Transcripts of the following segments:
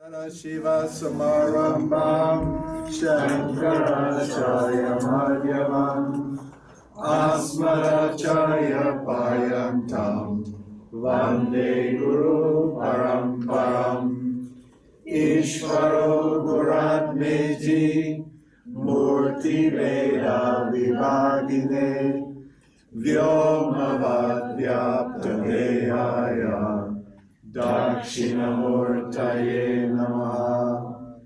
Shiva Samarambam Shankaracharya Madhyavam Asmadacharya Paryantam Vande Guru Paramparam Ishvaro Guratmeji Murti Veda Vibhagine Vyomavad Vyaptadehaya Dakshinamurtaye Namaha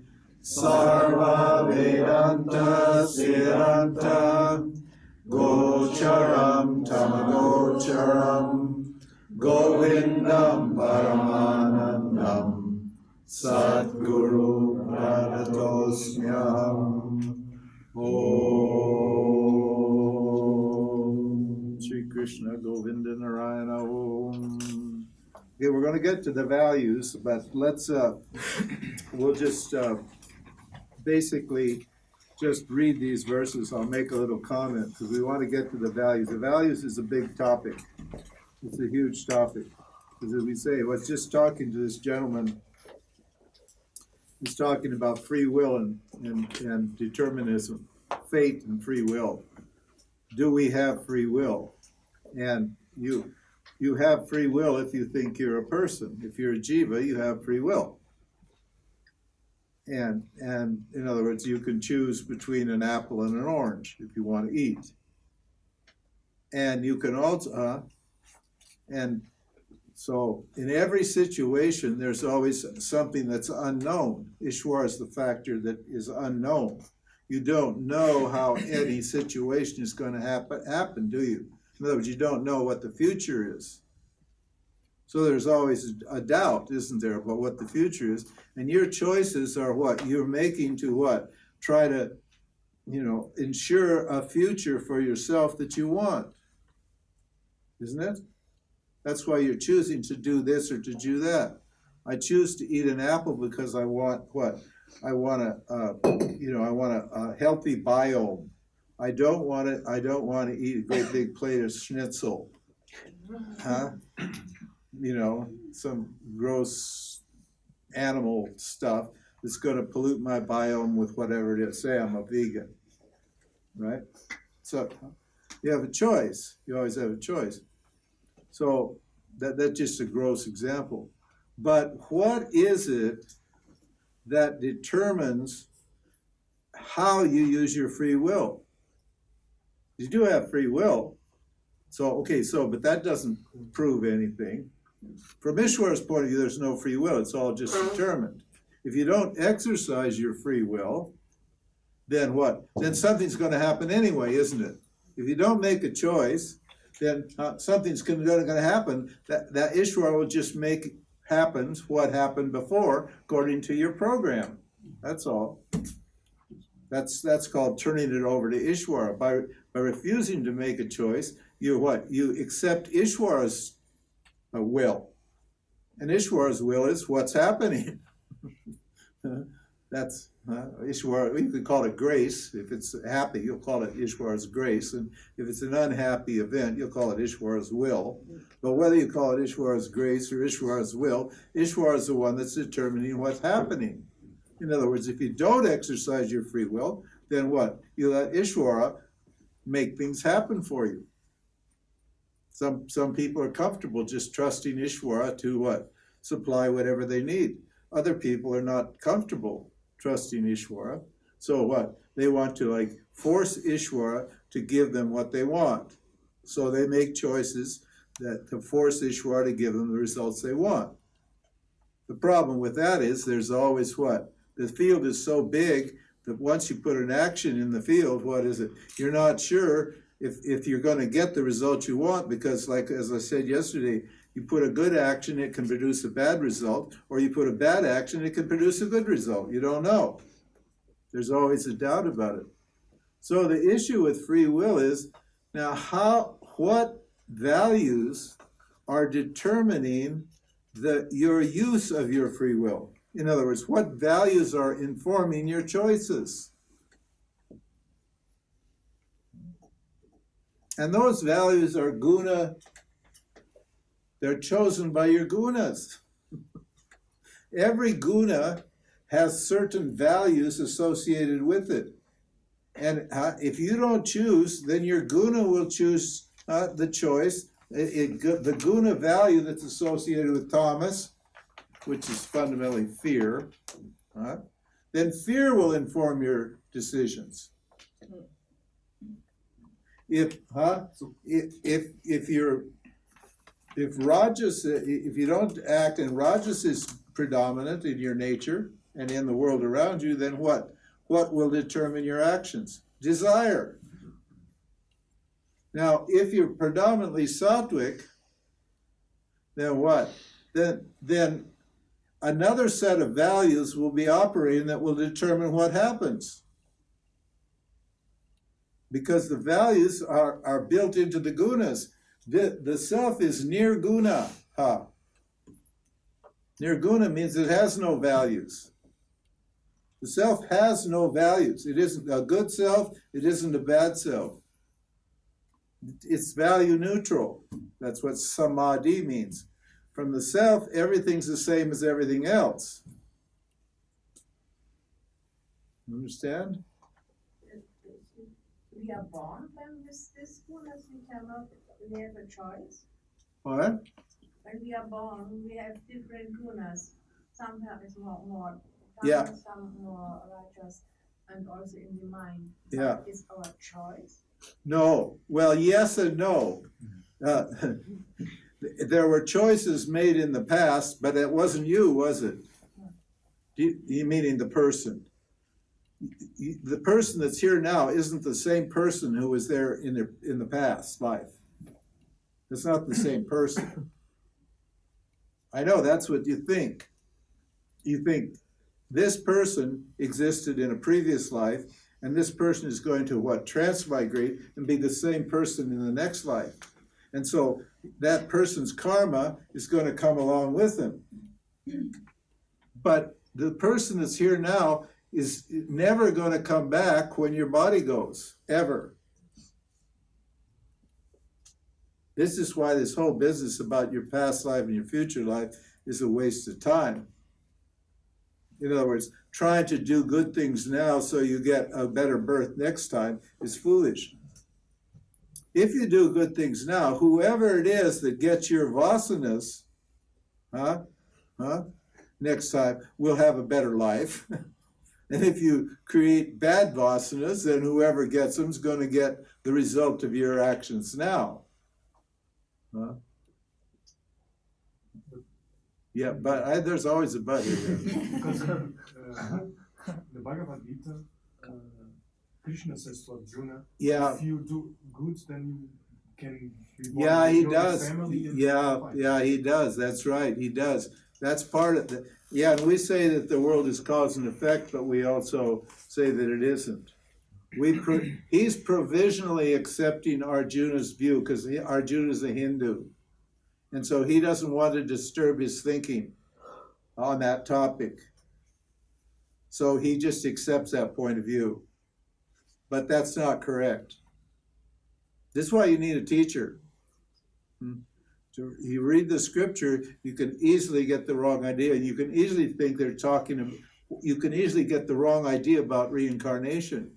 Sarva Vedanta Siddhanta Gocharam Tamagocharam Govindam Paramanandam Sadguru Pranatosmyam Om Shri Krishna Govinda Narayana Om. Okay, we're going to get to the values, but let's, we'll just basically just read these verses. I'll make a little comment because we want to get to the values. The values is a big topic. It's a huge topic. Because as we say, I was just talking to this gentleman. He's talking about free will and determinism, fate and free will. Do we have free will? And you have free will if you think you're a person. If you're a jiva, you have free will. And in other words, you can choose between an apple and an orange if you want to eat. And you can also, and so in every situation, there's always something that's unknown. Ishvara is the factor that is unknown. You don't know how any situation is going to happen, do you? In other words, you don't know what the future is. So there's always a doubt, isn't there, about what the future is. And your choices are what? You're making to what? Try to, ensure a future for yourself that you want. Isn't it? That's why you're choosing to do this or to do that. I choose to eat an apple because I want what? I want a healthy biome. I don't want to eat a great big plate of schnitzel. Huh? Some gross animal stuff that's going to pollute my biome with whatever it is. Say I'm a vegan, right? So you have a choice. You always have a choice. So that's just a gross example. But what is it that determines how you use your free will? You do have free will. But that doesn't prove anything. From Ishvara's point of view, there's no free will. It's all just determined. If you don't exercise your free will, then what? Then something's going to happen anyway, isn't it? If you don't make a choice, then something's going to happen. That Ishvara will just make happen what happened before, according to your program. That's all. That's called turning it over to Ishvara. By refusing to make a choice, you accept Ishvara's will. And Ishvara's will is what's happening. That's Ishvara. You could call it grace. If it's happy, you'll call it Ishvara's grace. And if it's an unhappy event, you'll call it Ishvara's will. But whether you call it Ishvara's grace or Ishvara's will, Ishvara is the one that's determining what's happening. In other words, if you don't exercise your free will, then what? You let Ishvara make things happen for you. Some people are comfortable just trusting Ishvara to what? Supply whatever they need. Other people are not comfortable trusting Ishvara. So what? They want to force Ishvara to give them what they want. So they make choices to force Ishvara to give them the results they want. The problem with that is there's always what? The field is so big that once you put an action in the field, what is it? You're not sure if you're going to get the result you want, because as I said yesterday, you put a good action, it can produce a bad result, or you put a bad action, it can produce a good result. You don't know. There's always a doubt about it. So the issue with free will is, now what values are determining your use of your free will? In other words, what values are informing your choices? And those values are guna. They're chosen by your gunas. Every guna has certain values associated with it. And if you don't choose, then your guna will choose the choice. The guna value that's associated with tamas, which is fundamentally fear, then fear will inform your decisions. If you don't act and rajas is predominant in your nature and in the world around you, then what? What will determine your actions? Desire. Now, if you're predominantly sattvic, then what? Then another set of values will be operating that will determine what happens. Because the values are built into the gunas. The self is nirguna. Nirguna means it has no values. The self has no values. It isn't a good self, it isn't a bad self. It's value neutral. That's what samadhi means. From the self, everything's the same as everything else. Understand? We are born then with this gunas, we have a choice. What? When we are born, we have different gunas. Sometimes more Yeah. some more righteous, and also in the mind. Yeah. Is our choice? No. Well, yes and no. There were choices made in the past, but it wasn't you, was it? You meaning the person. The person that's here now isn't the same person who was there in the past life. It's not the same person. I know that's what you think. You think this person existed in a previous life, and this person is going to transmigrate and be the same person in the next life. And so that person's karma is going to come along with him. But the person that's here now is never going to come back when your body goes, ever. This is why this whole business about your past life and your future life is a waste of time. In other words, trying to do good things now so you get a better birth next time is foolish. If you do good things now, whoever it is that gets your vasanas, next time will have a better life. And if you create bad vasanas, then whoever gets them is going to get the result of your actions now. Yeah, but there's always a but here. Because the Bhagavad Gita, Krishna says to Arjuna, if you do good, then you can be born he with does. Family. He does. That's right. He does. That's part of the. Yeah, and we say that the world is cause and effect, but we also say that it isn't. He's provisionally accepting Arjuna's view because Arjuna is a Hindu. And so he doesn't want to disturb his thinking on that topic. So he just accepts that point of view. But that's not correct. This is why you need a teacher. You read the scripture, you can easily get the wrong idea. You can easily think they're talking, you can easily get the wrong idea about reincarnation.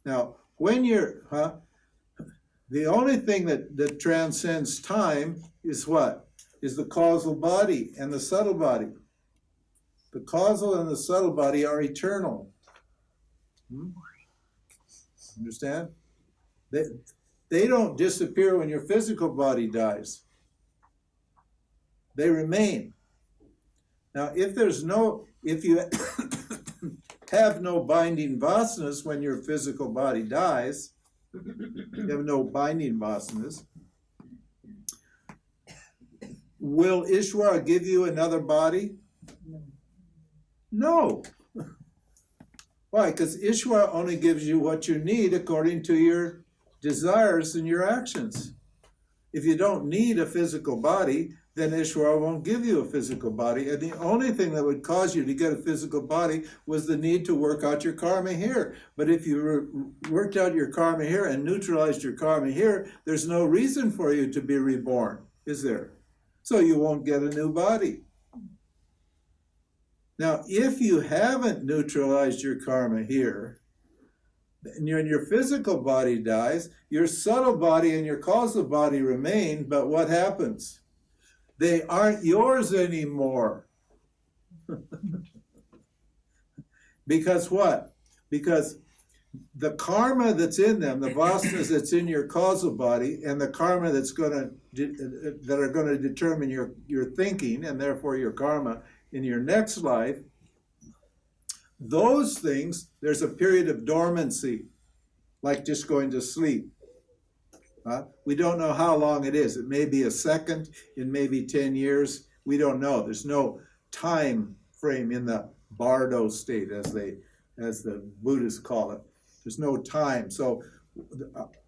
Now, when you're, the only thing that transcends time is what? Is the causal body and the subtle body. The causal and the subtle body are eternal. Understand? They don't disappear when your physical body dies. They remain. Now, if you have no binding vasanas when your physical body dies, you have no binding vasanas, will Ishvara give you another body? No. Why? Because Ishvara only gives you what you need according to your desires and your actions. If you don't need a physical body, then Ishvara won't give you a physical body. And the only thing that would cause you to get a physical body was the need to work out your karma here. But if you worked out your karma here and neutralized your karma here, there's no reason for you to be reborn, is there? So you won't get a new body. Now, if you haven't neutralized your karma here, and your physical body dies, your subtle body and your causal body remain, but what happens? They aren't yours anymore. Because what? Because the karma that's in them, the vasanas that's in your causal body, and the karma that are going to determine your thinking, and therefore your karma in your next life, those things, there's a period of dormancy, like just going to sleep. We don't know how long it is. It may be a second, it may be 10 years. We don't know. There's no time frame in the bardo state, as the Buddhists call it. There's no time. So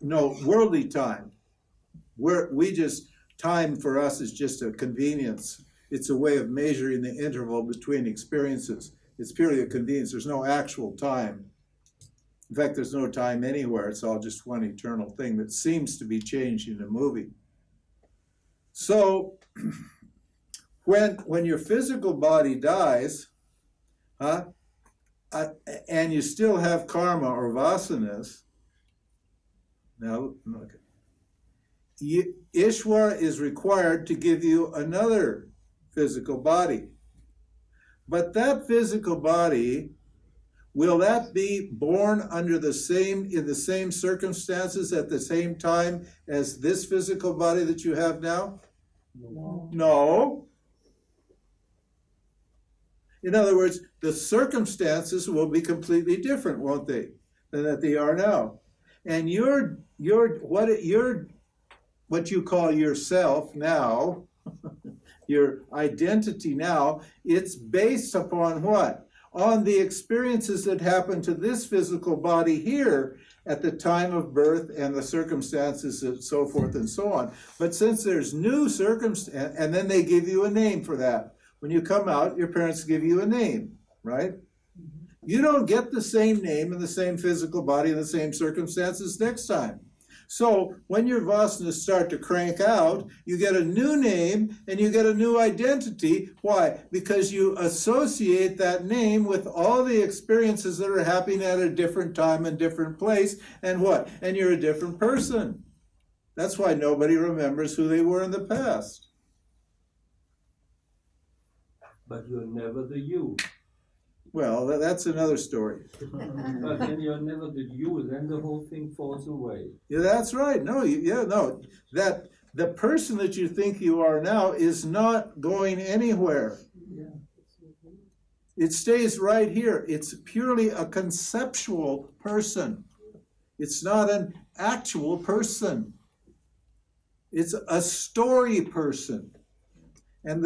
no worldly time. Time for us is just a convenience. It's a way of measuring the interval between experiences. It's purely a convenience. There's no actual time. In fact, there's no time anywhere. It's all just one eternal thing that seems to be changing and moving. So when your physical body dies, and you still have karma or vasanas, now, okay. Ishvara is required to give you another physical body. But that physical body, will that be born in the same circumstances at the same time as this physical body that you have now? No. In other words, the circumstances will be completely different, won't they, than that they are now. And what you call yourself now, your identity now, it's based upon what? On the experiences that happen to this physical body here at the time of birth and the circumstances and so forth and so on. But since there's new circumstances, and then they give you a name for that. When you come out, your parents give you a name, right? You don't get the same name in the same physical body in the same circumstances next time. So when your vasanas start to crank out, you get a new name and you get a new identity. Why? Because you associate that name with all the experiences that are happening at a different time and different place. And what? And you're a different person. That's why nobody remembers who they were in the past. But you're never the you. Well, that's another story. But then you're never the you, then the whole thing falls away. Yeah, that's right. No, that the person that you think you are now is not going anywhere. Yeah. It stays right here. It's purely a conceptual person. It's not an actual person. It's a story person. And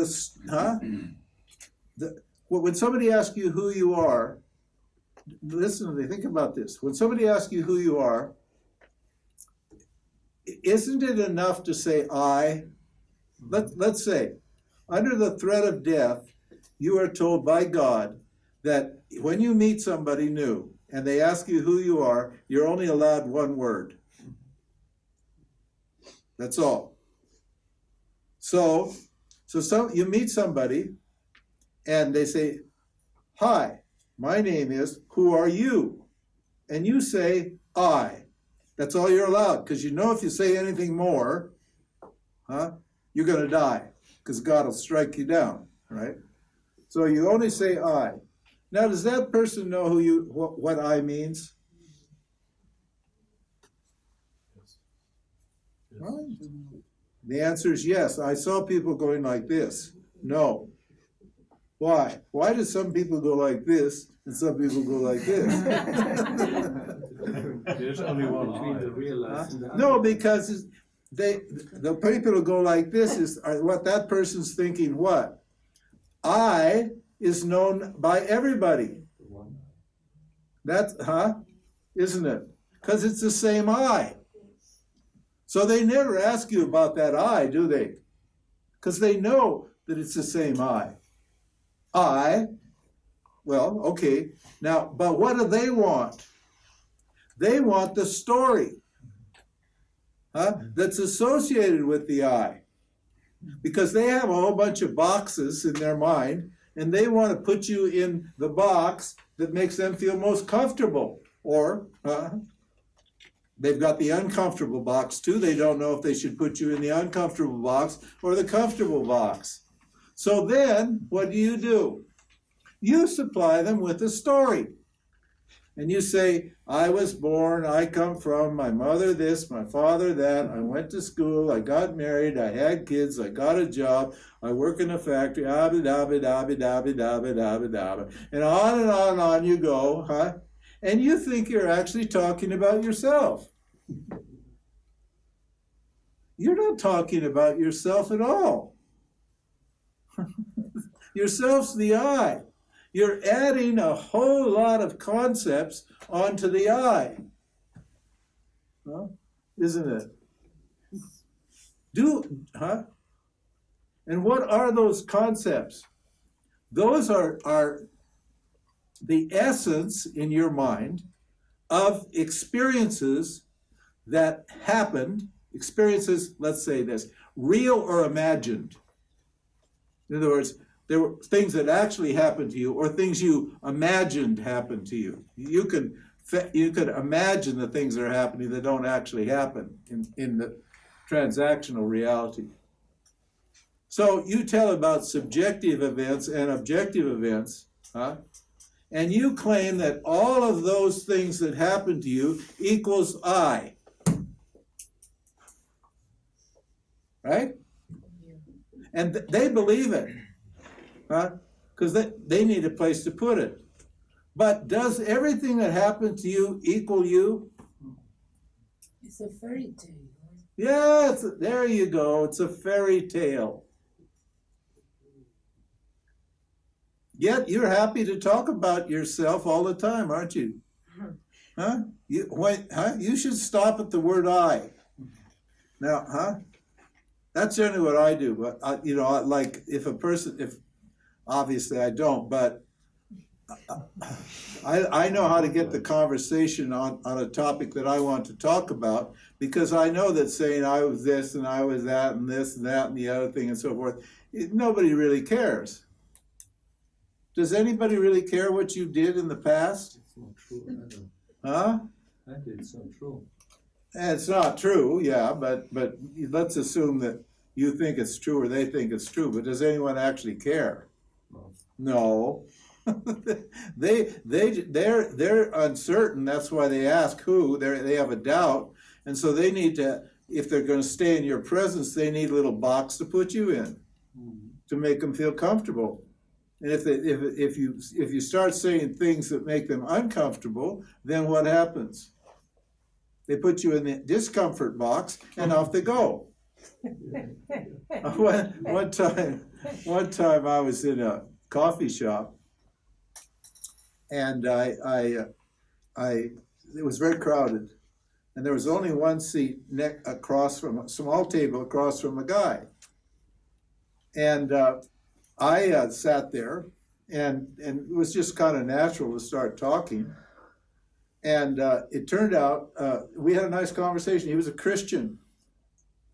when somebody asks you who you are, listen, think about this. When somebody asks you who you are, isn't it enough to say I? Let's say, under the threat of death, you are told by God that when you meet somebody new and they ask you who you are, you're only allowed one word. That's all. So you meet somebody and they say, hi, my name is, who are you? And you say, I. That's all you're allowed, because you know if you say anything more, you're going to die, because God will strike you down, right? So you only say I. Now, does that person know what I means? Right. The answer is yes. I saw people going like this. No. Why? Why do some people go like this and some people go like this? There's only one between the realized and the other. No, because the people who go like this are what that person's thinking. What? I is known by everybody. That's isn't it? Because it's the same I. So they never ask you about that I, do they? Because they know that it's the same I. Well, okay. Now, but what do they want? They want the story that's associated with the I. Because they have a whole bunch of boxes in their mind, and they want to put you in the box that makes them feel most comfortable. Or they've got the uncomfortable box too. They don't know if they should put you in the uncomfortable box or the comfortable box. So then, what do? You supply them with a story. And you say, I was born, I come from, my mother this, my father that, I went to school, I got married, I had kids, I got a job, I work in a factory, and on and on you go, huh? And you think you're actually talking about yourself. You're not talking about yourself at all. Yourself's the I. You're adding a whole lot of concepts onto the I. Well, isn't it? And what are those concepts? Those are the essence in your mind of experiences that happened, experiences, let's say this, real or imagined. In other words, there were things that actually happened to you or things you imagined happened to you. You could imagine the things that are happening that don't actually happen in the transactional reality. So you tell about subjective events and objective events, and you claim that all of those things that happen to you equals I. Right? And they believe it. Because they need a place to put it. But does everything that happened to you equal you? It's a fairy tale. Yeah, there you go. It's a fairy tale. Yet you're happy to talk about yourself all the time, aren't you? You should stop at the word I. Now, that's generally what I do. But like if obviously I don't, but I know how to get the conversation on a topic that I want to talk about, because I know that saying I was this and I was that and this and that and the other thing and so forth, nobody really cares. Does anybody really care what you did in the past? It's not true. That is so true. It's not true, yeah, but let's assume that you think it's true or they think it's true, but does anyone actually care? No. They're uncertain. That's why they ask who. They have a doubt, and so they need to. If they're going to stay in your presence, they need a little box to put you in to make them feel comfortable. And if you start saying things that make them uncomfortable, then what happens? They put you in the discomfort box, and off they go. One time I was in a coffee shop, and it was very crowded, and there was only one seat across from a small table across from a guy, and I sat there, and it was just kind of natural to start talking, and it turned out we had a nice conversation. He was a Christian.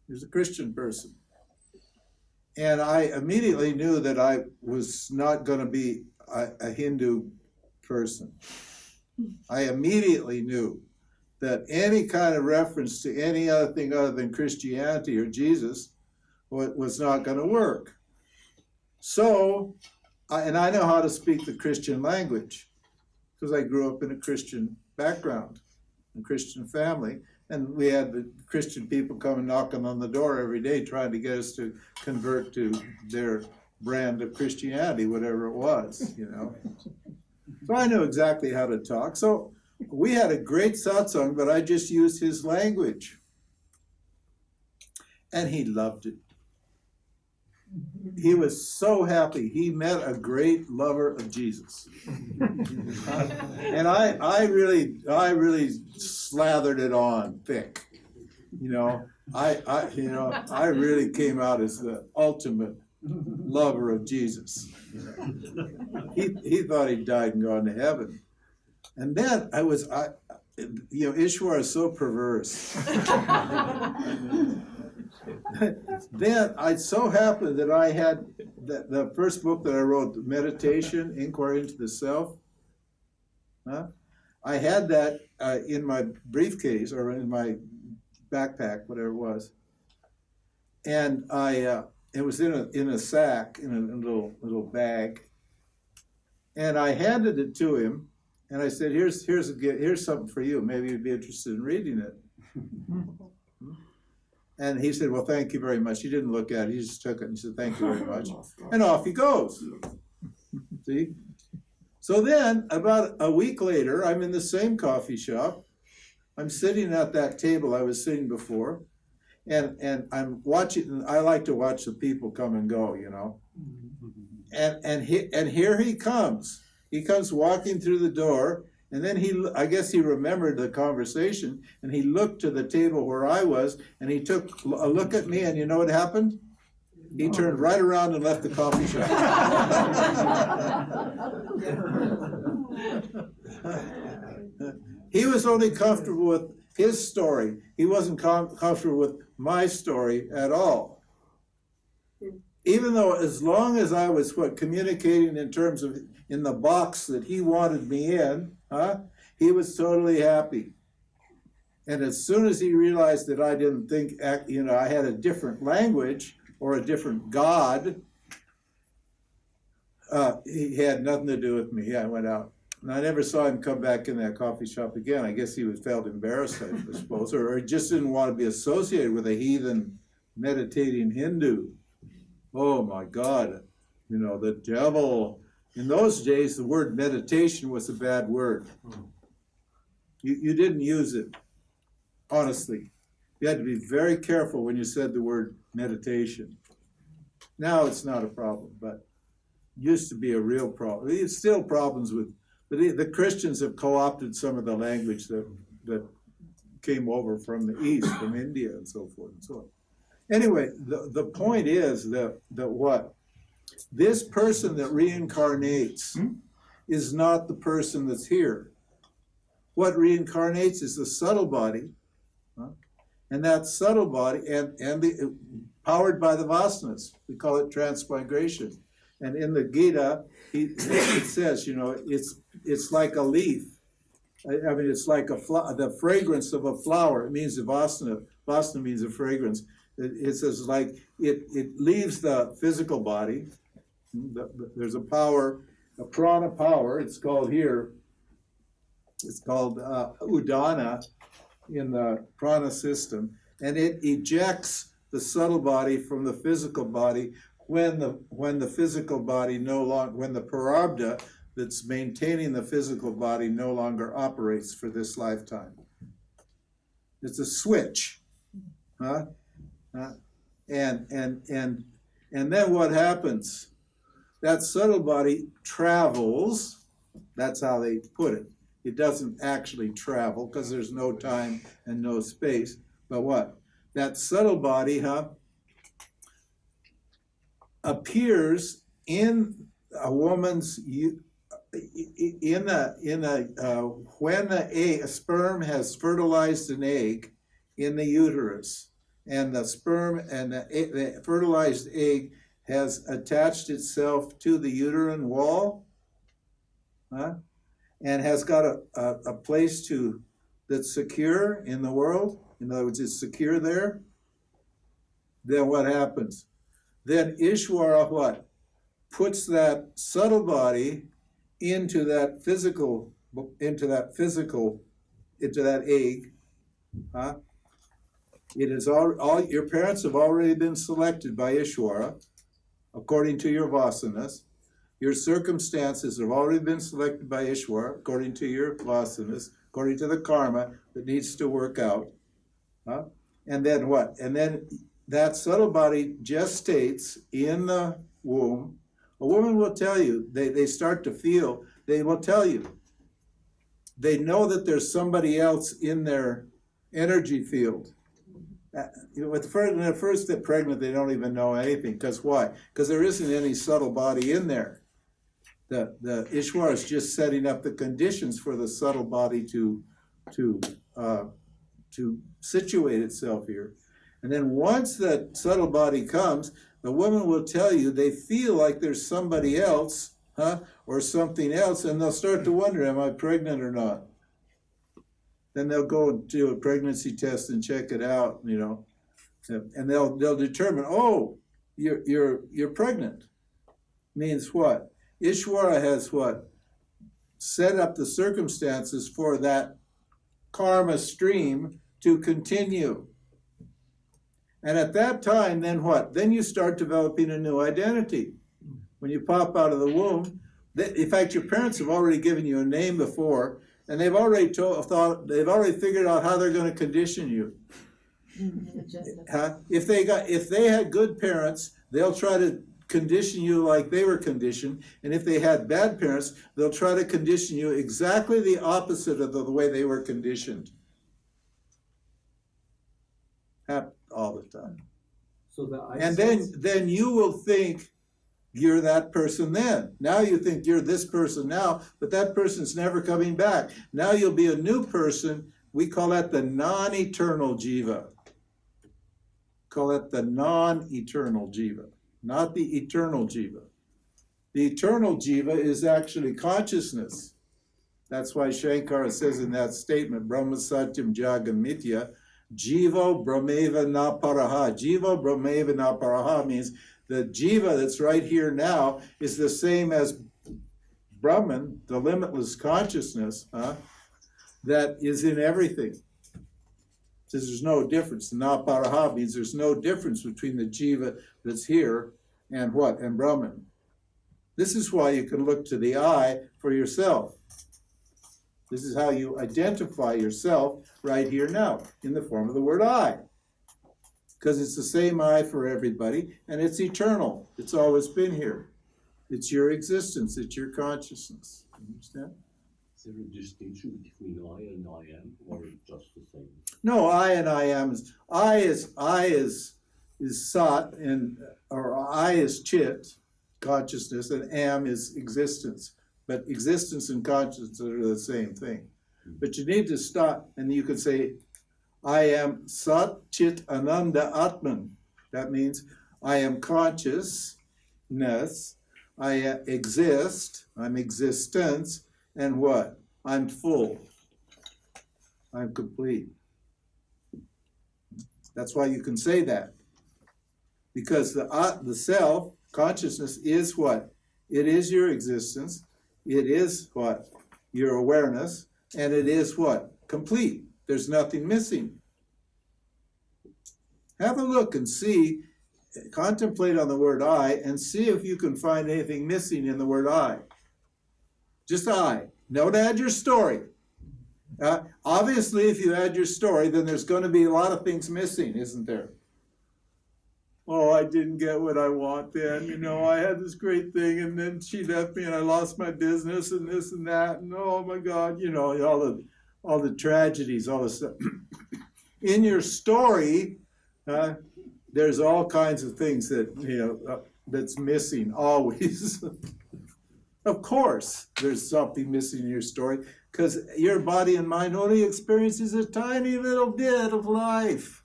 He was a Christian person. And I immediately knew that I was not going to be a Hindu person. I immediately knew that any kind of reference to any other thing other than Christianity or Jesus was not going to work. So, and I know how to speak the Christian language because I grew up in a Christian background, a Christian family. And we had the Christian people come and knocking on the door every day trying to get us to convert to their brand of Christianity, whatever it was, So I knew exactly how to talk. So we had a great satsang, but I just used his language. And he loved it. He was so happy. He met a great lover of Jesus. And I really slathered it on thick. I really came out as the ultimate lover of Jesus. He thought he died and gone to heaven. And then ishvara is so perverse. then I so happened that I had the first book that I wrote, Meditation, Inquiry into the Self. I had that in my briefcase or in my backpack, whatever it was, and it was in a sack, in a little bag, and I handed it to him, and I said, "Here's something for you. Maybe you'd be interested in reading it." And he said, "Well, thank you very much." He didn't look at it. He just took it and he said, "Thank you very much." And off he goes. See? So then, about a week later, I'm in the same coffee shop. I'm sitting at that table I was sitting before, and I'm watching. I like to watch the people come and go, you know. And here he comes. He comes walking through the door. And then I guess he remembered the conversation, and he looked to the table where I was, and he took a look at me, and you know what happened? He turned right around and left the coffee shop. He was only comfortable with his story. He wasn't comfortable with my story at all. Even though, as long as I was communicating in terms of in the box that he wanted me in, he was totally happy. And as soon as he realized that I didn't think, I had a different language or a different God, he had nothing to do with me. I went out. And I never saw him come back in that coffee shop again. I guess he felt embarrassed, I suppose, or he just didn't want to be associated with a heathen meditating Hindu. Oh my God, the devil. In those days, the word meditation was a bad word. You didn't use it, honestly. You had to be very careful when you said the word meditation. Now it's not a problem, but it used to be a real problem. It's still problems with, but the Christians have co-opted some of the language that came over from the East, from India and so forth and so on. Anyway, the point is that what? This person that reincarnates is not the person that's here. What reincarnates is the subtle body, and that subtle body, and powered by the vasanas. We call it transmigration. And in the Gita, it says, it's like a leaf. I mean, it's like the fragrance of a flower. It means the vasana. Vasana means a fragrance. It says like it leaves the physical body. There's a power, a prana power. It's called here. It's called udana in the prana system, and it ejects the subtle body from the physical body when the physical body when the prarabdha that's maintaining the physical body no longer operates for this lifetime. It's a switch, huh? And then what happens? That subtle body travels. That's how they put it. It doesn't actually travel because there's no time and no space. But what? That subtle body, appears in a woman's when a sperm has fertilized an egg in the uterus, and the sperm and the fertilized egg has attached itself to the uterine wall, and has got a place that's secure in the world. In other words, it's secure there. Then what happens? Then ishvara what? Puts that subtle body into that egg. It is all your parents have already been selected by ishvara according to your vasanas. Your circumstances have already been selected by ishvara according to your vasanas, according to the karma that needs to work out. And then what? And then that subtle body gestates in the womb. A woman will tell you, they start to feel, they will tell you. They know that there's somebody else in their energy field. When they're first they're pregnant, they don't even know anything. Because why? Because there isn't any subtle body in there. The ishvara is just setting up the conditions for the subtle body to situate itself here. And then once that subtle body comes, the woman will tell you they feel like there's somebody else, or something else, and they'll start to wonder, am I pregnant or not? Then they'll go and do a pregnancy test and check it out, and they'll determine, oh, you're pregnant. Means what? Ishvara has what? Set up the circumstances for that karma stream to continue. And at that time, then what? Then you start developing a new identity. When you pop out of the womb, in fact, your parents have already given you a name before, and they've already figured out how they're going to condition you. If they had good parents, they'll try to condition you like they were conditioned, and if they had bad parents, they'll try to condition you exactly the opposite of the way they were conditioned. Happens all the time. So and then you will think you're that person then. Now you think you're this person now, but that person's never coming back. Now you'll be a new person. We call that the non-eternal jiva. Call that the non-eternal jiva, not the eternal jiva. The eternal jiva is actually consciousness. That's why Shankara says in that statement, Brahma Satyam Jagam Mithya, Jiva Brahmeva na paraha. Jiva Brahmeva na paraha means the jiva that's right here now is the same as Brahman, the limitless consciousness, that is in everything. Says there's no difference. Na paraha means there's no difference between the jiva that's here and what? And Brahman. This is why you can look to the I for yourself. This is how you identify yourself right here now, in the form of the word I. Because it's the same I for everybody, and it's eternal. It's always been here. It's your existence. It's your consciousness. Understand? Is there a distinction between I and I am, or just the same? No, I and I am is sat, or I is chit, consciousness, and am is existence. But existence and consciousness are the same thing. But you need to stop, and you can say, I am Sat Chit Ananda Atman. That means I am consciousness, I exist, I'm existence, and what? I'm full. I'm complete. That's why you can say that. Because the self, consciousness, is what? It is your existence. It is what? Your awareness. And it is what? Complete. There's nothing missing. Have a look and see, contemplate on the word I, and see if you can find anything missing in the word I. Just I. Don't add your story. Obviously, if you add your story, then there's going to be a lot of things missing, isn't there? Oh, I didn't get what I want then. I had this great thing, and then she left me, and I lost my business, and this and that, and oh my God, all the tragedies, all the stuff. In your story, there's all kinds of things that that's missing always. Of course, there's something missing in your story, because your body and mind only experiences a tiny little bit of life.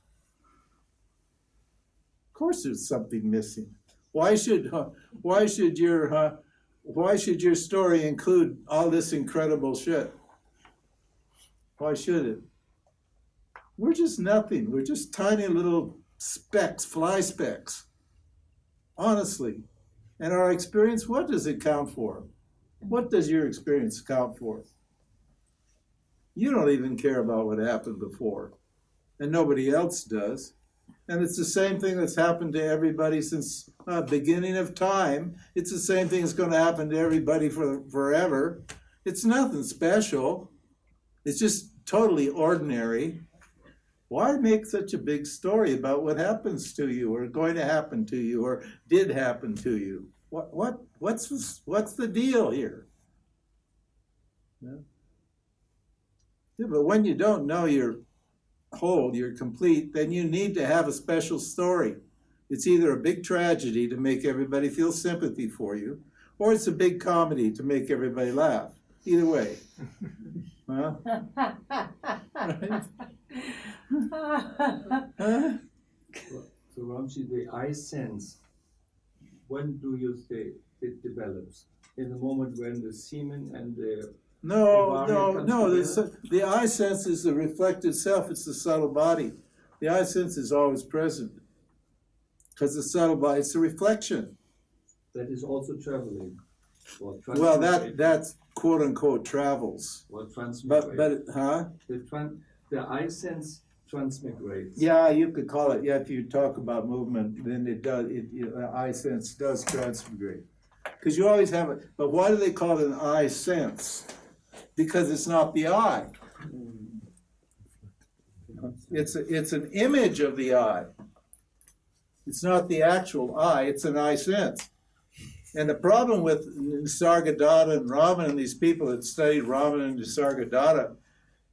Of course, there's something missing. Why should your story include all this incredible shit? Why should it? We're just nothing. We're just tiny little specks, fly specks. Honestly. And our experience, what does it count for? What does your experience count for? You don't even care about what happened before. And nobody else does. And it's the same thing that's happened to everybody since beginning of time. It's the same thing that's going to happen to everybody forever. It's nothing special. It's just totally ordinary. Why make such a big story about what happens to you, or going to happen to you, or did happen to you? What's the deal here? Yeah, but when you don't know you're whole, you're complete, then you need to have a special story. It's either a big tragedy to make everybody feel sympathy for you, or it's a big comedy to make everybody laugh. Either way. Huh? Right? Huh? So Ramji, the I sense, when do you say it develops? In the moment when the semen and the No, ovarian no, comes no. together? The I sense is the reflected self. It's the subtle body. The I sense is always present because the subtle body. It's a reflection. That is also traveling. Or Well, transmigrate. that's quote unquote travels. Or transmigrate. But The I sense transmigrates. yeah, you could call it. Yeah, if you talk about movement, then it does. I sense does transmigrate because you always have it. But why do they call it an I sense? Because it's not the I. It's an image of the I. It's not the actual I. It's an I sense. And the problem with Nisargadatta and Ramana and these people that studied Ramana and Nisargadatta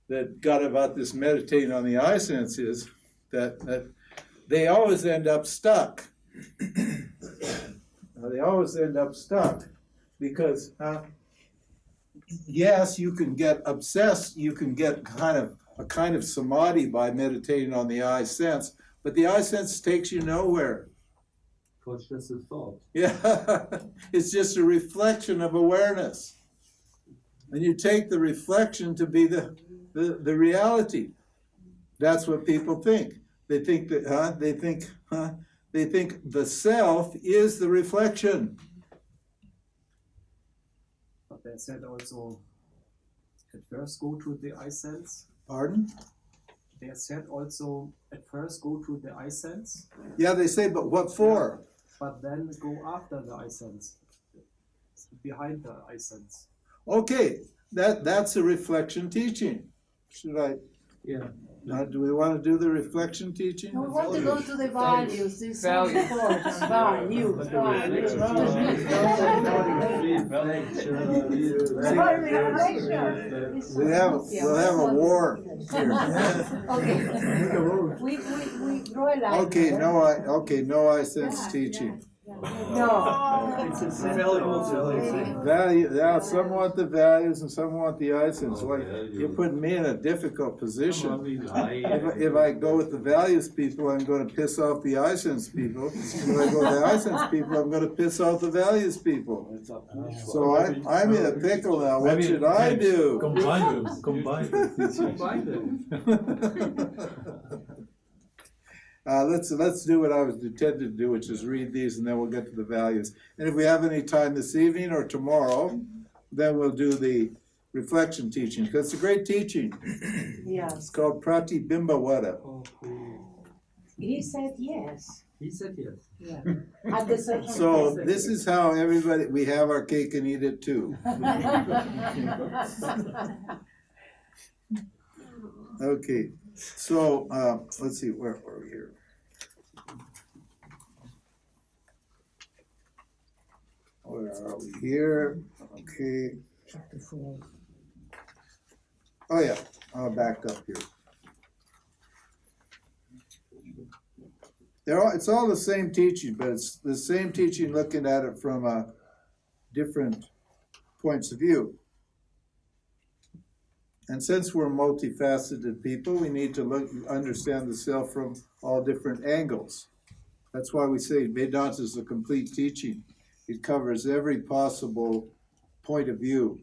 that got about this meditating on the I sense is that they always end up stuck. They always end up stuck because yes, you can get obsessed, you can get a kind of samadhi by meditating on the I sense, but the I sense takes you nowhere. Because just a thought. Yeah, it's just a reflection of awareness. And you take the reflection to be the reality. That's what people think. They think that they think the self is the reflection. But they said also at first go to the I sense. Pardon? They said also at first go to the I sense. Yeah, they say, but what for? But then go after the I sense. Behind the I sense. Okay, that's a reflection teaching. Should I? Yeah. Do we want to do the reflection teaching? We want to go to the values. It's so important. Values. We'll have a war here. Okay. We draw a line. Okay, no I sense teaching. No. It's a Value. Now, some want the values and some want the I sense. Well, you're putting me in a difficult position. If I go with the values people, I'm going to piss off the I sense people. If I go with the I sense people, I'm going to piss off the values people. So I'm in a pickle now. What should I do? Combine them. Combine them. Let's do what I was intended to do, which is read these, and then we'll get to the values. And if we have any time this evening or tomorrow, then we'll do the reflection teaching, because it's a great teaching. Yes. It's called Pratibimbavada. He said yes. He said yes. Yeah. At the second So this is how everybody, we have our cake and eat it too. Okay, so let's see, where are we here? Where are we here? Okay. Chapter 4. Oh yeah, I'll back up here. It's all the same teaching, but it's the same teaching looking at it from different points of view. And since we're multifaceted people, we need to understand the self from all different angles. That's why we say Vedanta is a complete teaching. It covers every possible point of view.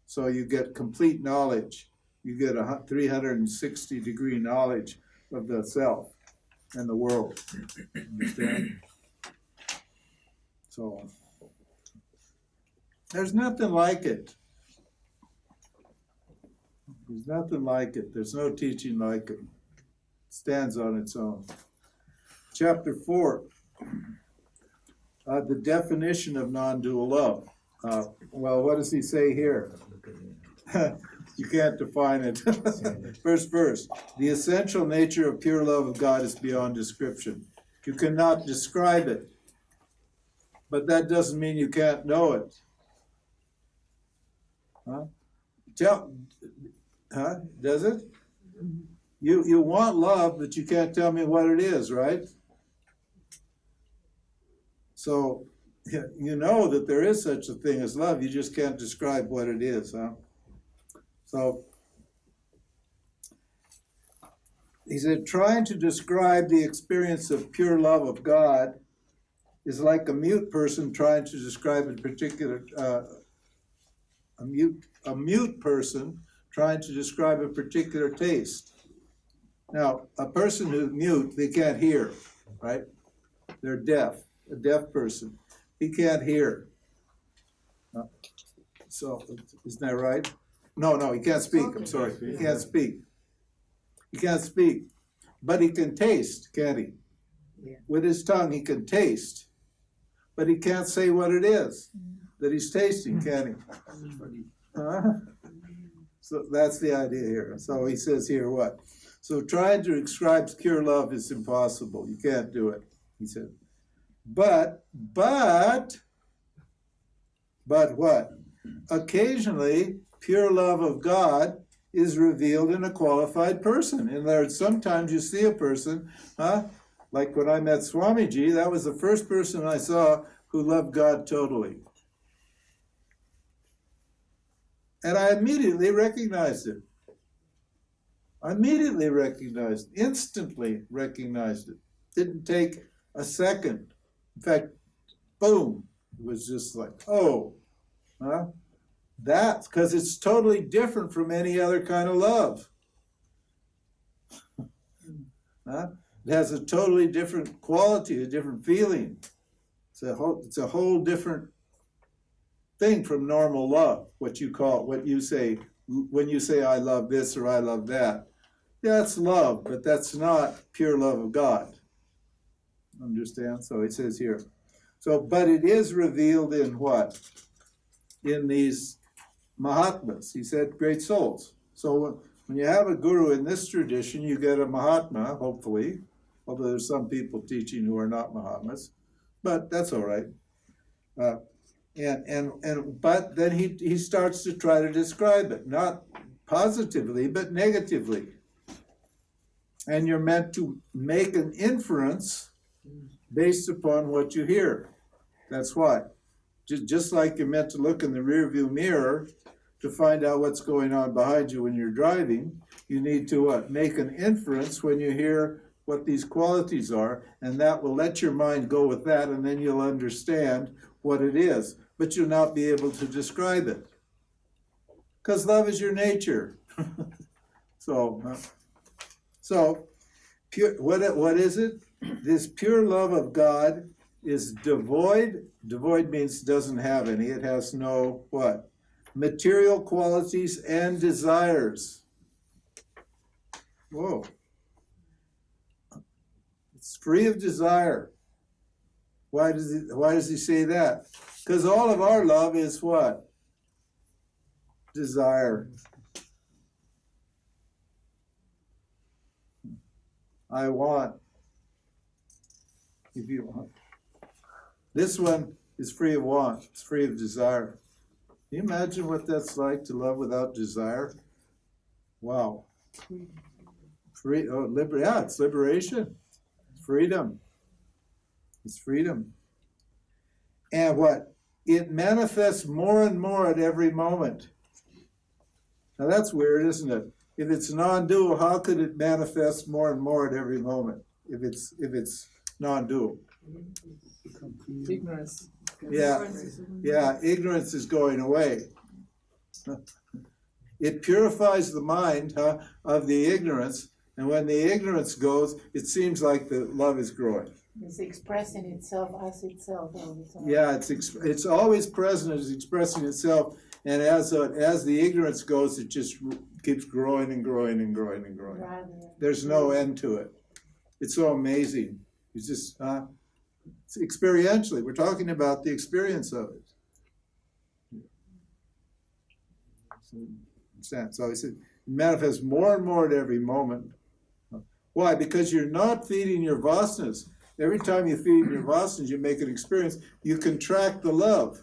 So you get complete knowledge. You get a 360-degree knowledge of the self and the world. Understand? So there's nothing like it. There's nothing like it. There's no teaching like it. It stands on its own. Chapter 4, the definition of non-dual love. Well, what does he say here? You can't define it. First verse. The essential nature of pure love of God is beyond description. You cannot describe it, but that doesn't mean you can't know it. Does it? You want love, but you can't tell me what it is, right? So you know that there is such a thing as love, you just can't describe what it is, huh? So he said, trying to describe the experience of pure love of God is like a mute person trying to describe a particular, a mute person trying to describe a particular taste. Now, a person who's mute, they can't hear, right? They're deaf, a deaf person. He can't hear. So, isn't that right? No, he can't speak. I'm sorry. He can't speak. He can't speak. But he can taste, can't he? Yeah. With his tongue, he can taste. But he can't say what it is that he's tasting, can he? Huh? So that's the idea here. So he says here what? So trying to describe pure love is impossible. You can't do it, he said. But what? Occasionally, pure love of God is revealed in a qualified person. In other words, sometimes you see a person, like when I met Swamiji, that was the first person I saw who loved God totally. And I immediately recognized it. Instantly recognized it. Didn't take a second. In fact, boom, it was just like, oh, that's because it's totally different from any other kind of love. It has a totally different quality, a different feeling. It's a whole different thing from normal love, what you say, when you say I love this or I love that. Yeah, that's love, but that's not pure love of God. Understand? So it says here. So, but it is revealed in what? In these Mahatmas. He said great souls. So when you have a guru in this tradition, you get a Mahatma, hopefully, although there's some people teaching who are not Mahatmas, but that's all right. But then he starts to try to describe it, not positively, but negatively. And you're meant to make an inference based upon what you hear. That's why. Just like you're meant to look in the rearview mirror to find out what's going on behind you when you're driving, you need to what? Make an inference when you hear what these qualities are, and that will let your mind go with that, and then you'll understand what it is. But you'll not be able to describe it. Because love is your nature. So pure, what is it? This pure love of God is devoid. Devoid means doesn't have any. It has no what? Material qualities and desires. Whoa. It's free of desire. Why does he say that? Because all of our love is what? Desire. I want. If you want. This one is free of want. It's free of desire. Can you imagine what that's like to love without desire? Wow. Free. Oh, yeah, it's liberation. It's freedom. It's freedom. And what? It manifests more and more at every moment. Now that's weird, isn't it? If it's non-dual, how could it manifest more and more at every moment? If it's non-dual. Ignorance. Yeah, ignorance is going away. It purifies the mind of the ignorance, and when the ignorance goes, it seems like the love is growing. It's expressing itself as itself all the time. Yeah, it's always present, it's expressing itself, and as the ignorance goes, it just keeps growing and growing and growing and growing. There's no end to it. It's so amazing. It's just it's experientially. We're talking about the experience of it. So he said, it manifests more and more at every moment. Why? Because you're not feeding your vasanas. Every time you feed your vasanas, you make an experience, you contract the love.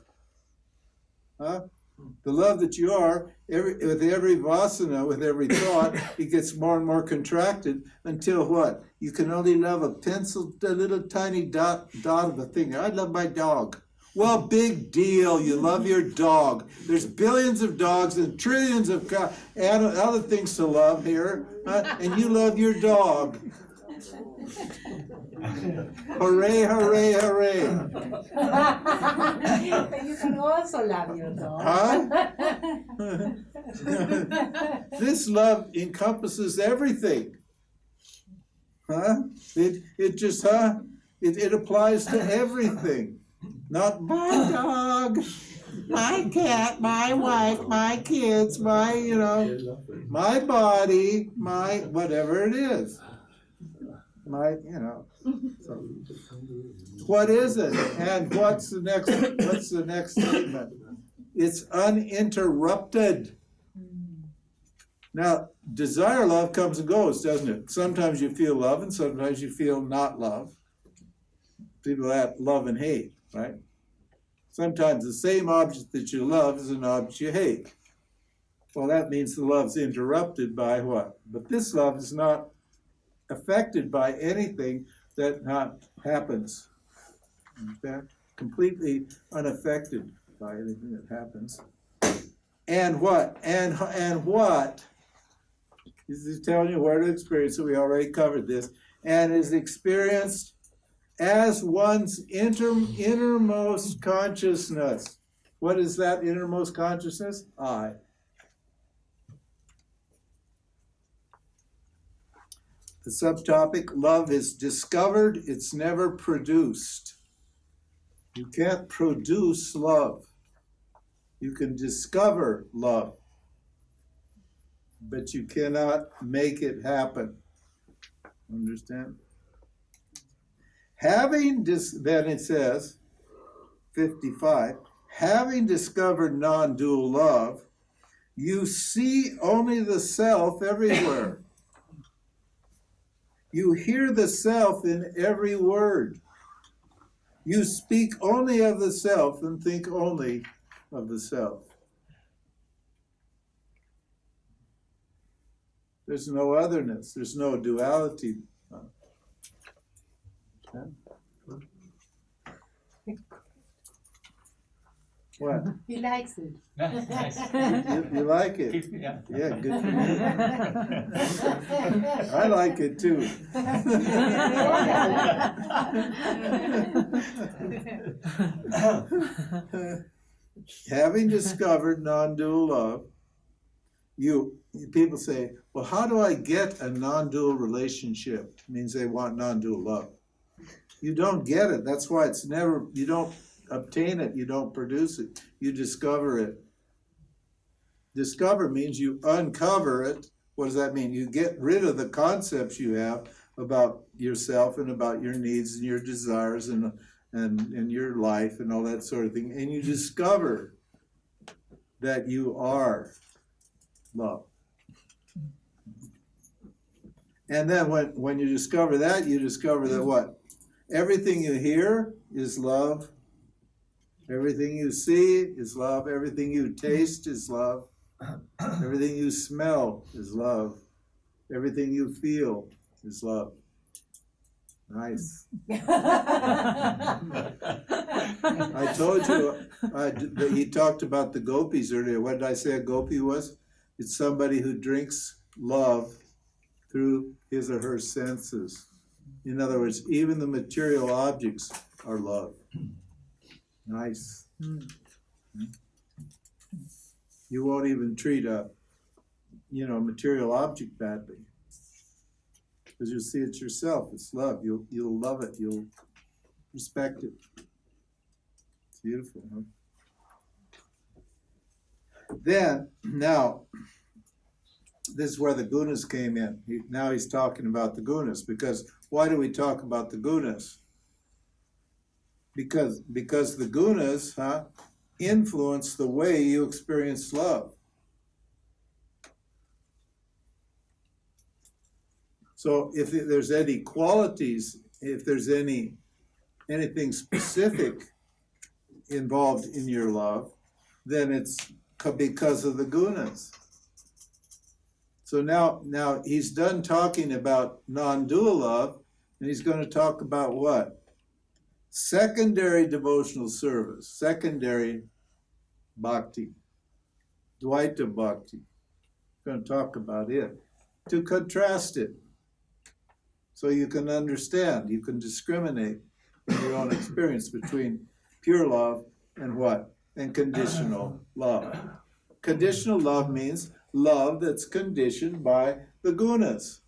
The love that you are, with every vasana, with every thought, it gets more and more contracted until what? You can only love a little tiny dot of a thing. I love my dog. Well, big deal. You love your dog. There's billions of dogs and trillions of other things to love here, and you love your dog. Hooray, hooray, hooray. You can also love your dog. Huh? This love encompasses everything. Huh? It just, it applies to everything. Not my dog, my cat, my wife, my kids, my, my body, my whatever it is. My, So, what is it? And what's the next statement? It's uninterrupted. Now, desire love comes and goes, doesn't it? Sometimes you feel love and sometimes you feel not love. People have love and hate, right? Sometimes the same object that you love is an object you hate. Well, that means the love's interrupted by what? But this love is not affected by anything that happens. Okay? Completely unaffected by anything that happens. And what? And what? This is telling you where to experience it. We already covered this. And is experienced as one's innermost consciousness. What is that innermost consciousness? I. The subtopic, love is discovered, it's never produced. You can't produce love. You can discover love, but you cannot make it happen. Understand? Then it says, 55, having discovered non-dual love, you see only the self everywhere. You hear the self in every word. You speak only of the self and think only of the self. There's no otherness. There's no duality. What? He likes it. You like it? Yeah. Yeah, good for you. I like it too. Having discovered non-dual love, people say, well, how do I get a non-dual relationship? It means they want non-dual love. You don't get it. That's why you don't obtain it, you don't produce it, you discover it. Discover means you uncover it. What does that mean? You get rid of the concepts you have about yourself and about your needs and your desires and your life and all that sort of thing, and you discover that you are love. And then when you discover that, you discover that what? Everything you hear is love. Everything you see is love. Everything you taste is love. Everything you smell is love. Everything you feel is love. Nice. I told you, he talked about the gopis earlier. What did I say a gopi was? It's somebody who drinks love through his or her senses. In other words, even the material objects are love. Nice. You won't even treat a, material object badly, because you'll see it yourself. It's love. You'll love it. You'll respect it. It's beautiful, huh? Then, now, this is where the Gunas came in. Now he's talking about the Gunas, because why do we talk about the Gunas? Because the Gunas influence the way you experience love. So if there's any qualities, if there's anything specific involved in your love, then it's because of the Gunas. So now he's done talking about non-dual love, and he's going to talk about what? Secondary devotional service, secondary bhakti, Dvaita bhakti. We're going to talk about it. To contrast it, so you can understand, you can discriminate in your own experience between pure love and what? And conditional love. Conditional love means love that's conditioned by the gunas.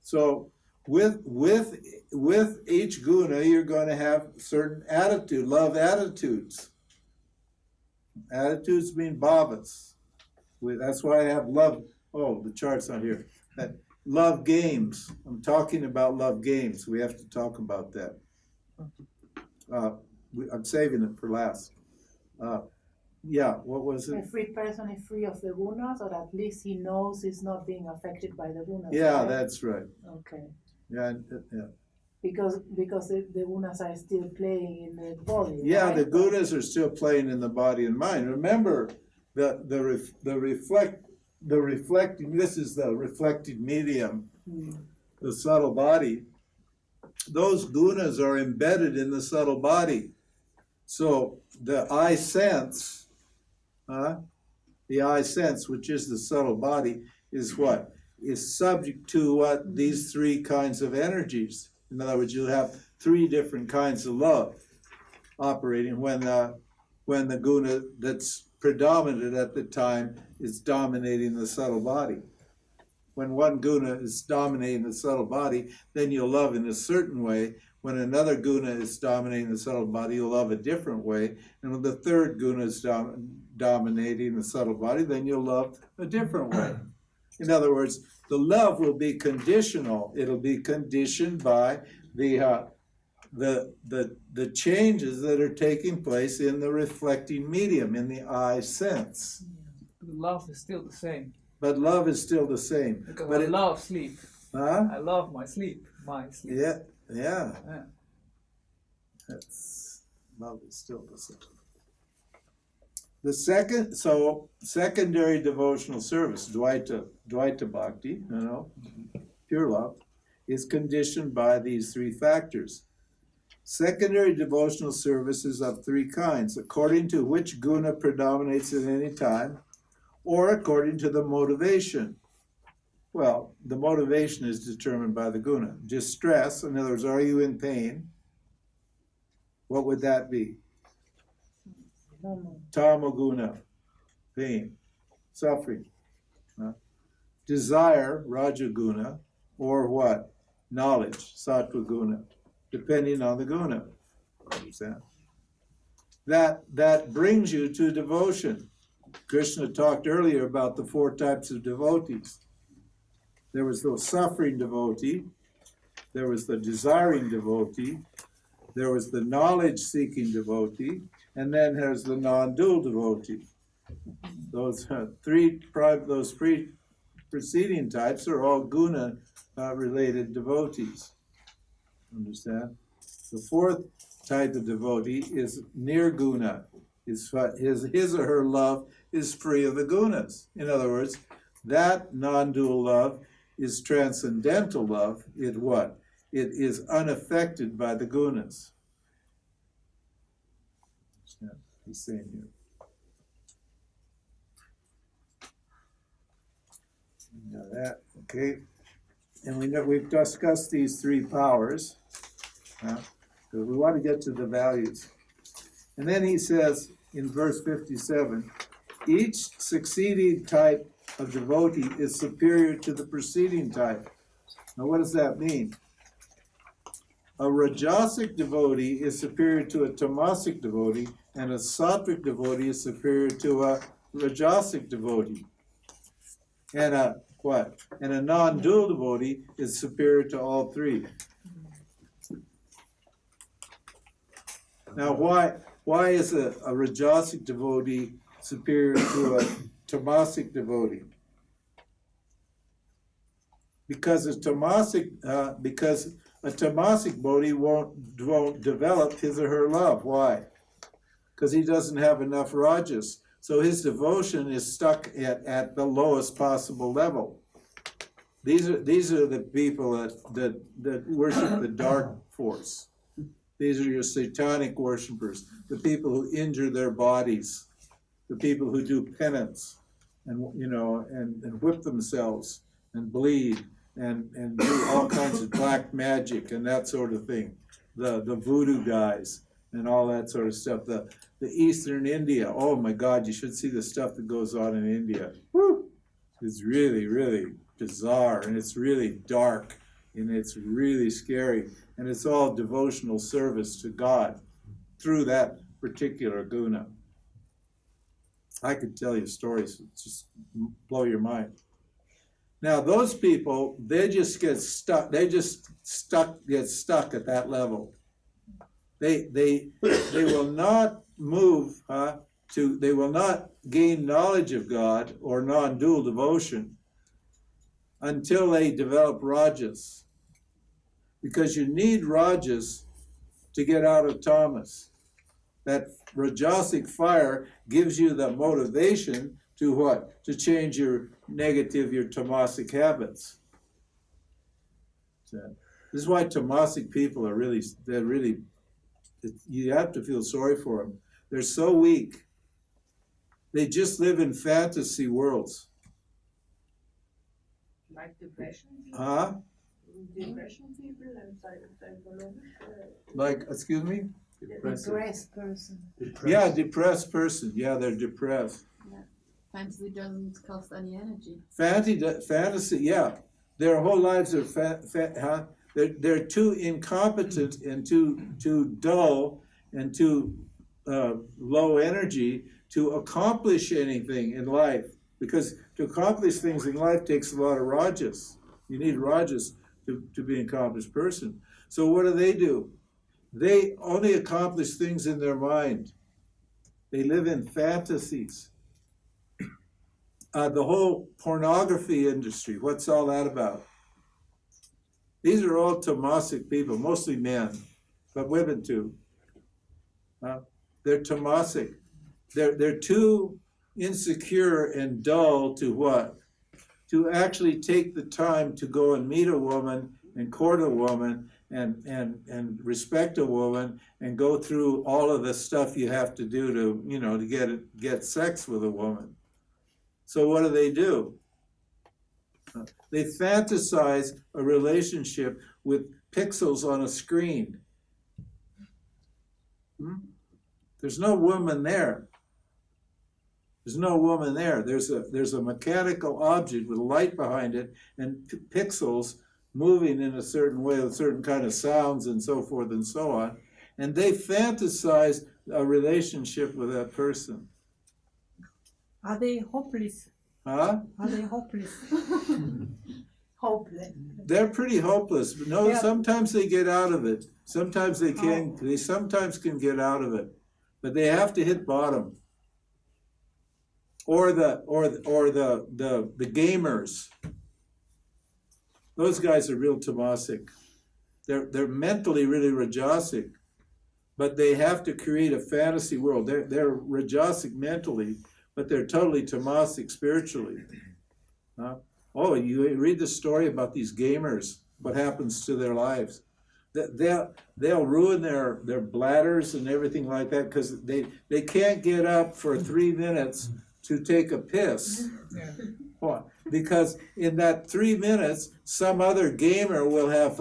So with each guna, you're going to have certain attitude, love attitudes. Attitudes mean bhavas. That's why I have love. Oh, the chart's not here. Love games. I'm talking about love games. We have to talk about that. I'm saving it for last. Yeah, what was it? A free person is free of the gunas, or at least he knows he's not being affected by the gunas. Yeah, right? that's right. Okay. Yeah, yeah. Because the gunas are still playing in the body. Yeah, right? the gunas are still playing in the body and mind. Remember, the reflecting. This is the reflected medium, the subtle body. Those gunas are embedded in the subtle body. So the I sense, the I sense, which is the subtle body, is what? Is subject to what? These three kinds of energies. In other words, you have three different kinds of love operating when the guna that's predominant at the time is dominating the subtle body. When one guna is dominating the subtle body, then you'll love in a certain way. When another guna is dominating the subtle body, you'll love a different way. And when the third guna is dominating the subtle body, then you'll love a different way. In other words, the love will be conditional. It'll be conditioned by the changes that are taking place in the reflecting medium, in the I sense. Love is still the same. But love is still the same. Because but I love sleep. Huh? I love my sleep. Yeah. That's, love is still the same. The secondary devotional service, Dvaita Bhakti, pure love, is conditioned by these three factors. Secondary devotional service is of three kinds, according to which guna predominates at any time, or according to the motivation. Well, the motivation is determined by the guna. Distress, in other words, are you in pain? What would that be? Tamaguna, pain, suffering. Desire, rajaguna, or what? Knowledge, sattvaguna, depending on the guna. Understand? That brings you to devotion. Krishna talked earlier about the four types of devotees. There was the suffering devotee, there was the desiring devotee, there was the knowledge-seeking devotee, and then there's the non-dual devotee. Those three preceding types are all guna-related devotees. Understand? The fourth type of devotee is nirguna. His or her love is free of the gunas. In other words, that non-dual love is transcendental love. It what? It is unaffected by the gunas. He's saying here. Now that, okay. And we know we've discussed these three powers. Because we want to get to the values. And then he says in verse 57, each succeeding type of devotee is superior to the preceding type. Now what does that mean? A rajasic devotee is superior to a tamasic devotee, and a sattvic devotee is superior to a rajasic devotee. And a what? And a non-dual devotee is superior to all three. Now why is a rajasic devotee superior to a tamasic devotee? Because a tamasic devotee won't develop his or her love. Why? Because he doesn't have enough rajas. So his devotion is stuck at the lowest possible level. These are the people that worship the dark force. These are your satanic worshipers, the people who injure their bodies, the people who do penance, and and whip themselves and bleed and do all kinds of black magic and that sort of thing. The voodoo guys and all that sort of stuff. The Eastern India. Oh my God, you should see the stuff that goes on in India. Woo! It's really, really bizarre, and it's really dark, and it's really scary, and it's all devotional service to God through that particular guna. I could tell you stories that just blow your mind. Now those people, they just get stuck. They just get stuck at that level. They will not move they will not gain knowledge of God or non-dual devotion until they develop rajas. Because you need rajas to get out of tamas. That rajasic fire gives you the motivation to what? To change your negative, your tamasic habits. So, this is why tamasic people are really, you have to feel sorry for them. They're so weak. They just live in fantasy worlds. Like depression? Huh? Depression people and psychological. Like, excuse me? Depressed person. Yeah, depressed person. Yeah, they're depressed. Yeah. Fantasy doesn't cost any energy. Fantasy, yeah. Their whole lives are they're too incompetent and too dull and too low energy to accomplish anything in life. Because to accomplish things in life takes a lot of rajas. You need rajas to be an accomplished person. So what do? They only accomplish things in their mind. They live in fantasies. The whole pornography industry, what's all that about? These are all tamasic people, mostly men, but women too. They're tamasic. They're too insecure and dull to what? To actually take the time to go and meet a woman and court a woman and respect a woman and go through all of the stuff you have to do to get sex with a woman. So what do? They fantasize a relationship with pixels on a screen. There's no woman there. There's no woman there. There's a mechanical object with a light behind it and pixels moving in a certain way with certain kind of sounds and so forth and so on. And they fantasize a relationship with that person. Are they hopeless? Huh? Are they hopeless? Hopeless. They're pretty hopeless. But no, Yeah. Sometimes they get out of it. Sometimes they can. They sometimes can get out of it, but they have to hit bottom. Or the gamers. Those guys are real tamasic. They're mentally really rajasic, but they have to create a fantasy world. They're rajasic mentally, but they're totally tamasic spiritually. Oh, you read the story about these gamers, what happens to their lives. They'll ruin their bladders and everything like that because they can't get up for 3 minutes to take a piss. Yeah. Why? Because in that 3 minutes, some other gamer will have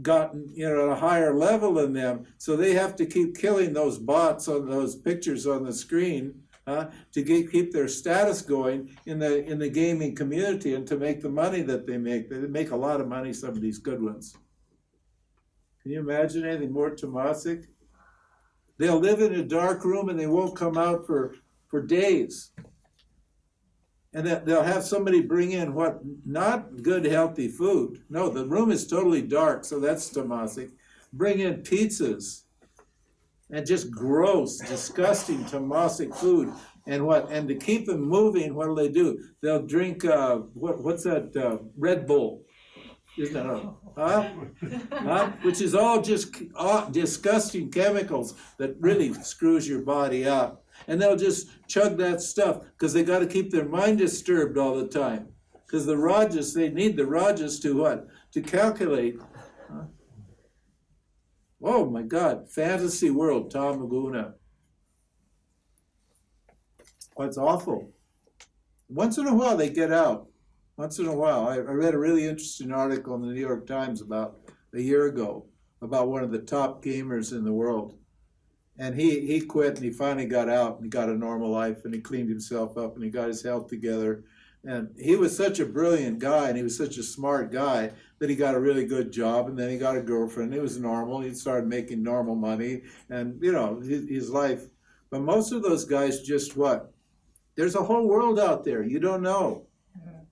gotten a higher level than them, so they have to keep killing those bots on those pictures on the screen to keep their status going in the gaming community and to make the money that they make. They make a lot of money, some of these good ones. Can you imagine anything more tamasic? They'll live in a dark room and they won't come out for days. And they'll have somebody bring in not good healthy food. No, the room is totally dark, so that's tamasic. Bring in pizzas and just gross, disgusting tamasic food. And to keep them moving, what do? They'll drink what's that? Red Bull. Isn't it? Which is all just disgusting chemicals that really screws your body up. And they'll just chug that stuff because they got to keep their mind disturbed all the time. Because the rajas, they need the rajas to what? To calculate. Huh? Oh my God, fantasy world, tamaguna. Oh, it's awful. Once in a while they get out. Once in a while. I read a really interesting article in the New York Times about a year ago about one of the top gamers in the world. And he quit and he finally got out and he got a normal life and he cleaned himself up and he got his health together. And he was such a brilliant guy and he was such a smart guy that he got a really good job and then he got a girlfriend. It was normal. He started making normal money and, you know, his life. But most of those guys just what? There's a whole world out there. You don't know.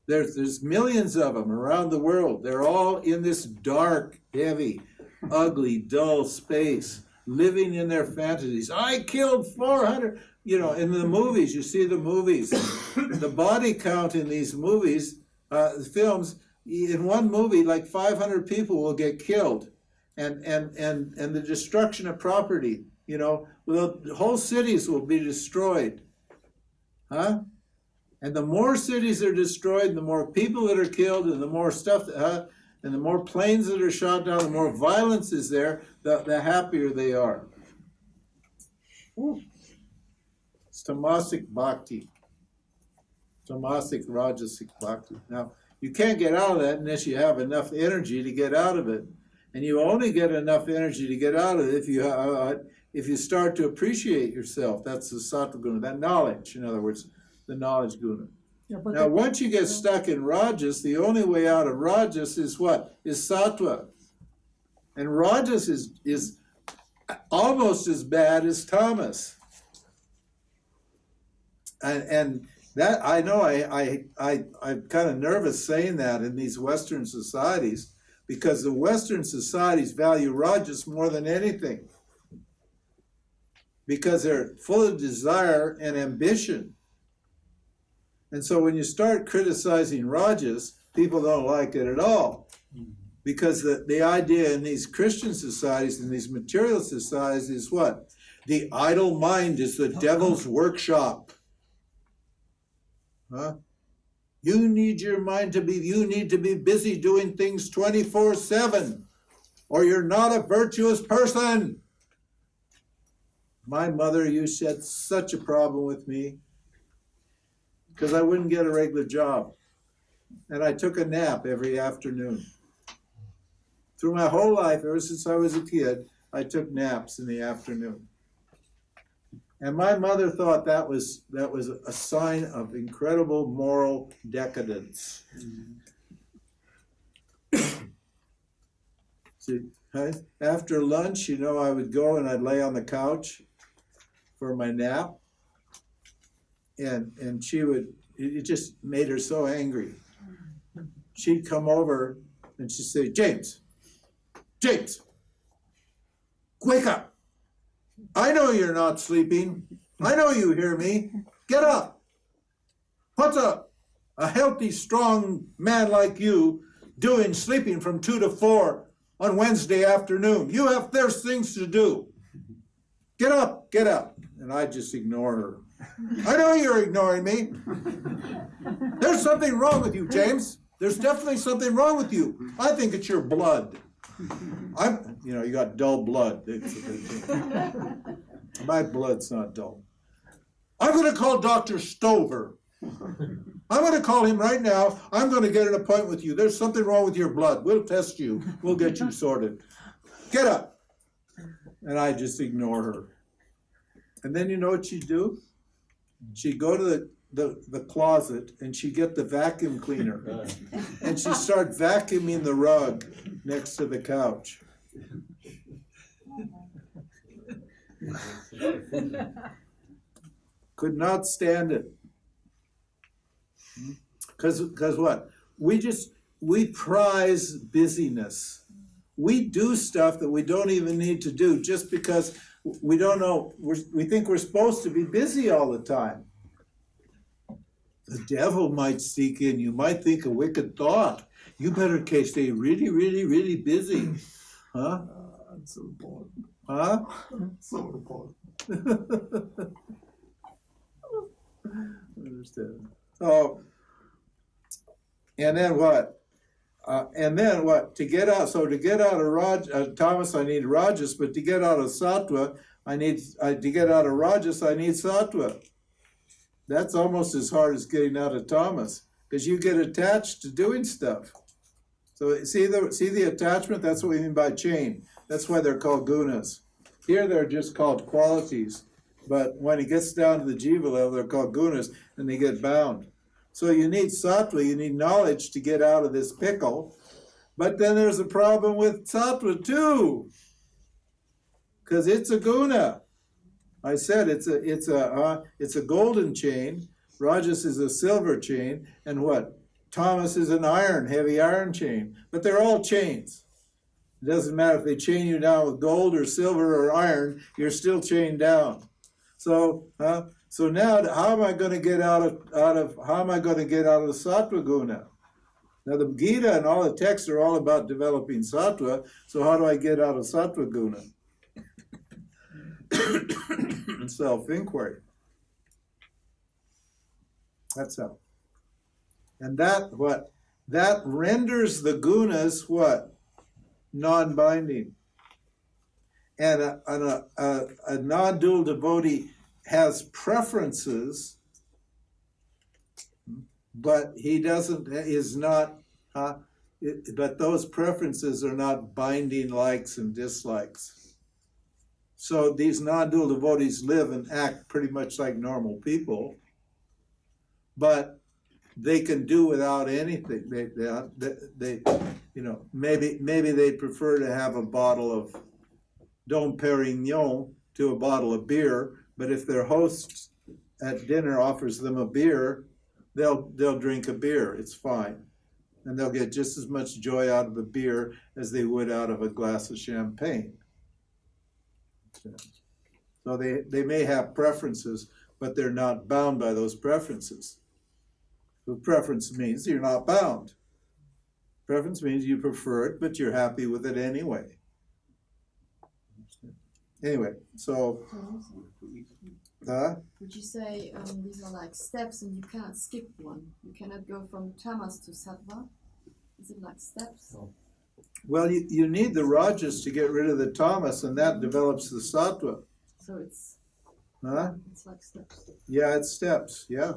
There's millions of them around the world. They're all in this dark, heavy, ugly, dull space, living in their fantasies. I killed 400. You know, in the movies, you see the movies. The body count in these movies, films, in one movie, like 500 people will get killed. And the destruction of property, you know, the whole cities will be destroyed. Huh? And the more cities are destroyed, the more people that are killed, and the more stuff, and the more planes that are shot down, the more violence is there, the happier they are. Ooh. It's tamasic bhakti. Tamasic rajasic bhakti. Now, you can't get out of that unless you have enough energy to get out of it. And you only get enough energy to get out of it if you start to appreciate yourself. That's the sattva guna, that knowledge, in other words, the knowledge guna. Yeah, now, once you get stuck in rajas, the only way out of rajas is what? Is sattva. And rajas is almost as bad as tamas. And that, I know I'm kind of nervous saying that in these Western societies, because the Western societies value rajas more than anything. Because they're full of desire and ambition. And so when you start criticizing rajas, people don't like it at all. Because the idea in these Christian societies, in these material societies is what? The idle mind is the devil's workshop. Huh? You need your mind you need to be busy doing things 24/7, or you're not a virtuous person. My mother used to have such a problem with me because I wouldn't get a regular job. And I took a nap every afternoon. Through my whole life, ever since I was a kid, I took naps in the afternoon. And my mother thought that was a sign of incredible moral decadence. See, after lunch, you know, I would go and I'd lay on the couch for my nap. And she would, it just made her so angry. She'd come over and she'd say, James, wake up. I know you're not sleeping. I know you hear me. Get up. What's a healthy, strong man like you doing sleeping from 2 to 4 on Wednesday afternoon? There's things to do. Get up, get up. And I just ignore her. I know you're ignoring me. There's something wrong with you, James. There's definitely something wrong with you. I think it's your blood. You got dull blood. My blood's not dull. I'm going to call Dr. Stover. I'm going to call him right now. I'm going to get an appointment with you. There's something wrong with your blood. We'll test you. We'll get you sorted. Get up. And I just ignore her. And then you know what she'd do? She'd go to the closet and she'd get the vacuum cleaner. And she'd start vacuuming the rug next to the couch. Could not stand it. Because what? We prize busyness. We do stuff that we don't even need to do just because we don't know, we think we're supposed to be busy all the time. The devil might sneak in. You might think a wicked thought. You better stay really, really, really busy. Huh? That's so important. Huh? So important. Understand. So, And then what? To get out, so to get out of tamas, I need rajas, but to get out of sattva, to get out of rajas, I need sattva. That's almost as hard as getting out of tamas, because you get attached to doing stuff. So see the attachment? That's what we mean by chain. That's why they're called gunas. Here they're just called qualities, but when it gets down to the jiva level, they're called gunas, and they get bound. So you need sattva, you need knowledge to get out of this pickle. But then there's a problem with sattva too, because it's a guna. I said it's a golden chain. Rajas is a silver chain, and what? Tamas is an heavy iron chain. But they're all chains. It doesn't matter if they chain you down with gold or silver or iron. You're still chained down. So now, how am I going to get out of the sattva guna? Now the Gita and all the texts are all about developing sattva. So how do I get out of sattva guna? Self-inquiry. That's how. And that renders the gunas what? Non-binding. And a non-dual devotee has preferences, but but those preferences are not binding likes and dislikes. So these non-dual devotees live and act pretty much like normal people, but they can do without anything. They maybe they prefer to have a bottle of Dom Perignon to a bottle of beer, but if their host at dinner offers them a beer, they'll drink a beer. It's fine. And they'll get just as much joy out of a beer as they would out of a glass of champagne. So they may have preferences, but they're not bound by those preferences. So preference means you're not bound. Preference means you prefer it, but you're happy with it anyway. Anyway, so... Would you say these are like steps and you cannot skip one? You cannot go from tamas to sattva? Is it like steps? No. Well, you need the rajas to get rid of the tamas, and that develops the sattva. So it's like steps. Yeah, it's steps, yeah.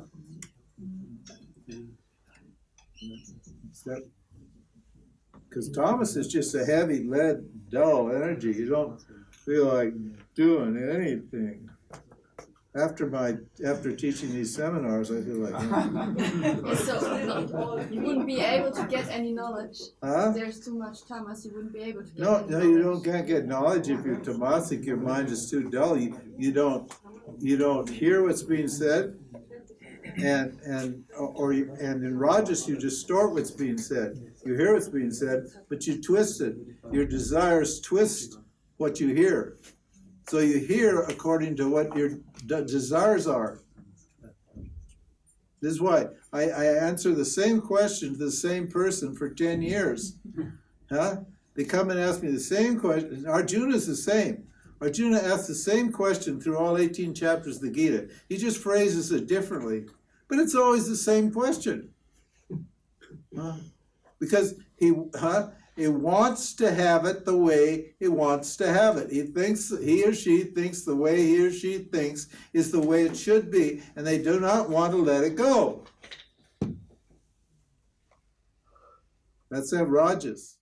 Because tamas is just a heavy, lead, dull energy. You don't feel like doing anything. After teaching these seminars, I feel like... So you wouldn't be able to get any knowledge. If there's too much tamas, you wouldn't be able to get any knowledge. Can't get knowledge if you're tamasic. Your mind is too dull. You don't hear what's being said, and in rajas you distort what's being said. You hear what's being said, but you twist it. Your desires twist what you hear. So you hear according to what your desires are. This is why I answer the same question to the same person for 10 years. They come and ask me the same question. Arjuna's the same. Arjuna asks the same question through all 18 chapters of the Gita. He just phrases it differently, but it's always the same question. Because he wants to have it the way he wants to have it. He or she thinks the way he or she thinks is the way it should be, and they do not want to let it go. That's that rajas.